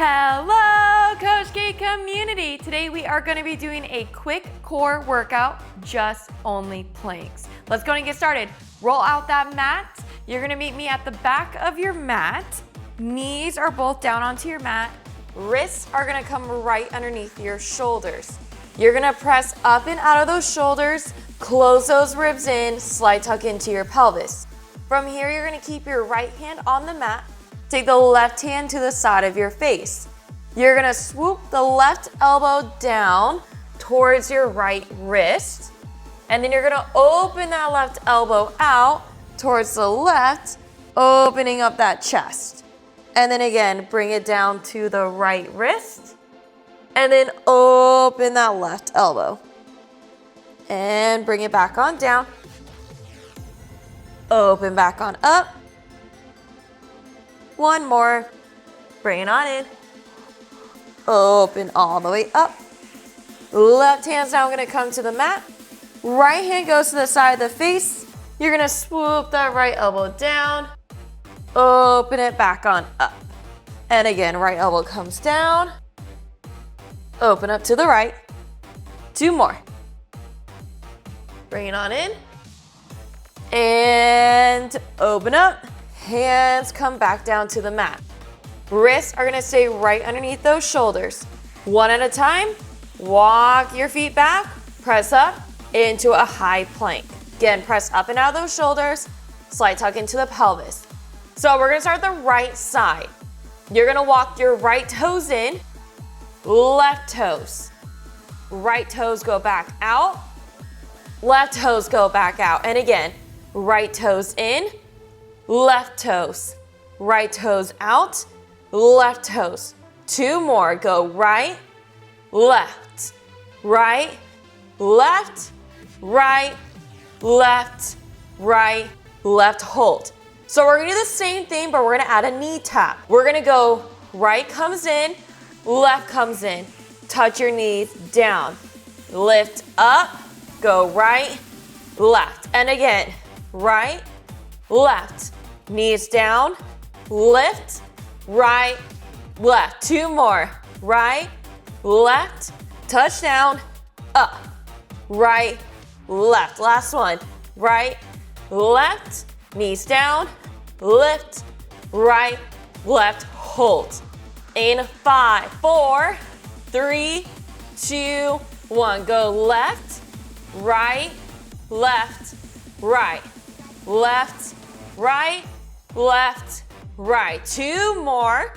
Hello, Coach Kate community. Today we are going to be doing a quick core workout, just only planks. Let's go and get started. Roll out that mat. You're going to meet me at the back of your mat. Knees are both down onto your mat. Wrists are going to come right underneath your shoulders. You're going to press up and out of those shoulders, close those ribs in, slide tuck into your pelvis. From here, you're going to keep your right hand on the mat. Take the left hand to the side of your face. You're gonna swoop the left elbow down towards your right wrist. And then you're gonna open that left elbow out towards the left, opening up that chest. And then again, bring it down to the right wrist. And then open that left elbow. And bring it back on down. Open back on up. One more, bring it on in, open all the way up. Left hand's now gonna come to the mat. Right hand goes to the side of the face. You're gonna swoop that right elbow down, open it back on up. And again, right elbow comes down, open up to the right. Two more. Bring it on in, and open up. Hands come back down to the mat. Wrists are gonna stay right underneath those shoulders. One at a time, walk your feet back, press up into a high plank. Again, press up and out of those shoulders, slide tuck into the pelvis. So we're gonna start the right side. You're gonna walk your right toes in, left toes. Right toes go back out, left toes go back out. And again, right toes in, left toes, right toes out, left toes. Two more, go right, left, right, left, right, left, right, left, hold. So we're gonna do the same thing, but we're gonna add a knee tap. We're gonna go right comes in, left comes in. Touch your knees down, lift up, go right, left. And again, right, left. Knees down, lift, right, left. Two more, right, left, touch down, up, right, left. Last one, right, left, knees down, lift, right, left, hold. In 5, 4, 3, 2, 1. Go left, right, left, right, left, right, left, right. Two more.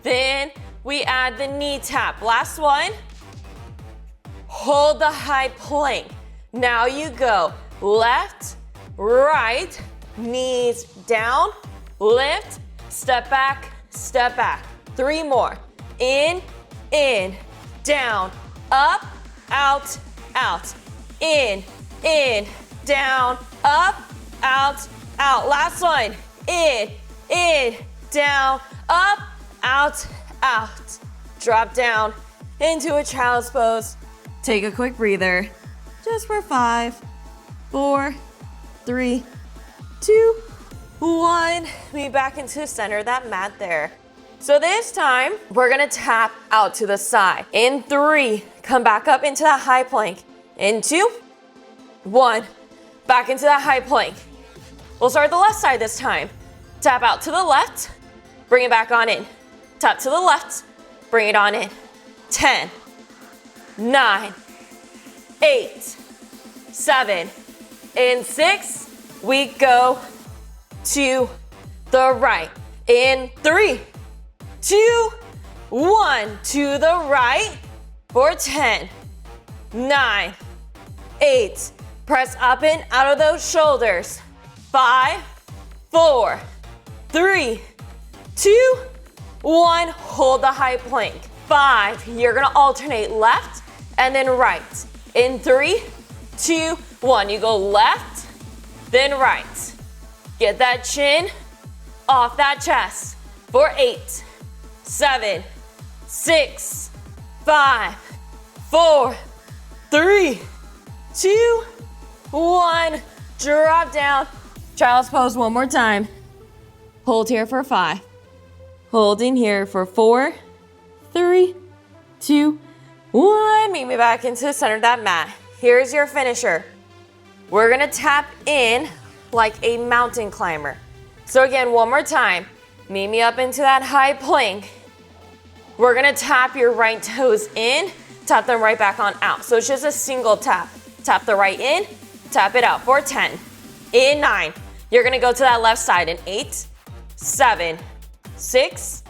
Then we add the knee tap. Last one. Hold the high plank. Now you go left, right, knees down, lift, step back, step back. Three more. In, down, up, out, out. In, down, up, out, out. Last one. In, down, up, out, out. Drop down into a child's pose. Take a quick breather. Just for 5, 4, 3, 2, 1. Meet back into the center of that mat there. So this time, we're gonna tap out to the side. In 3, come back up into that high plank. In 2, 1, back into that high plank. We'll start the left side this time. Tap out to the left, bring it back on in. Tap to the left, bring it on in. 10, 9, 8, 7, in 6, we go to the right. In 3, 2, 1, to the right for 10, 9, 8, press up and out of those shoulders. 5, 4, 3, 2, 1, hold the high plank. 5, you're gonna alternate left and then right. In 3, 2, 1, you go left, then right. Get that chin off that chest for 8, 7, 6, 5, 4, 3, 2, 1, drop down. Child's pose one more time. Hold here for 5. Hold in here for 4, 3, 2, 1. Meet me back into the center of that mat. Here's your finisher. We're gonna tap in like a mountain climber. So again, one more time. Meet me up into that high plank. We're gonna tap your right toes in, tap them right back on out. So it's just a single tap. Tap the right in, tap it out for 10. In 9. You're gonna go to that left side in 8, 7, 6,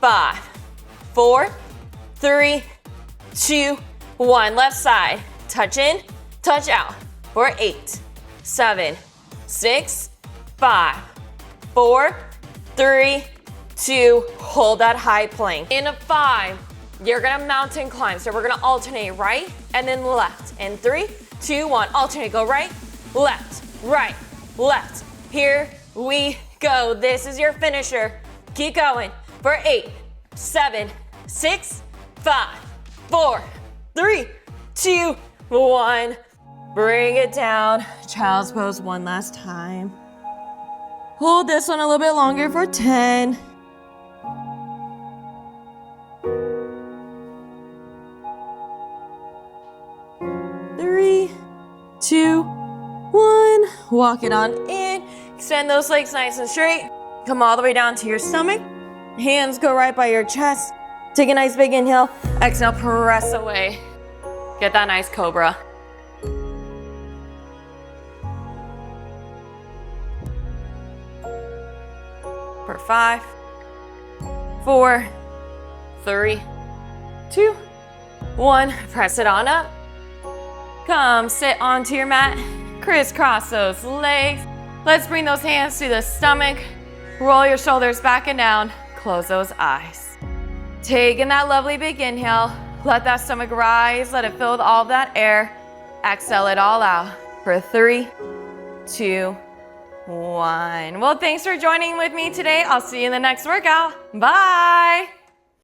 5, 4, 3, 2, 1. Left side. Touch in, touch out for 8, 7, 6, 5, 4, 3, 2, hold that high plank. In a 5, you're gonna mountain climb. So we're gonna alternate right and then left. In 3, 2, 1, alternate, go right, left, left. Here we go. This is your finisher. Keep going for 8, 7, 6, 5, 4, 3, 2, 1. Bring it down. Child's pose one last time. Hold this one a little bit longer for 10. 3, 2, 1. Walk it on in. Extend those legs nice and straight. Come all the way down to your stomach. Hands go right by your chest. Take a nice big inhale. Exhale, press away. Get that nice cobra. For 5, 4, 3, 2, 1. Press it on up. Come sit onto your mat. Crisscross those legs. Let's bring those hands to the stomach. Roll your shoulders back and down. Close those eyes. Take in that lovely big inhale. Let that stomach rise. Let it fill with all of that air. Exhale it all out for 3, 2, 1. Well, thanks for joining with me today. I'll see you in the next workout. Bye.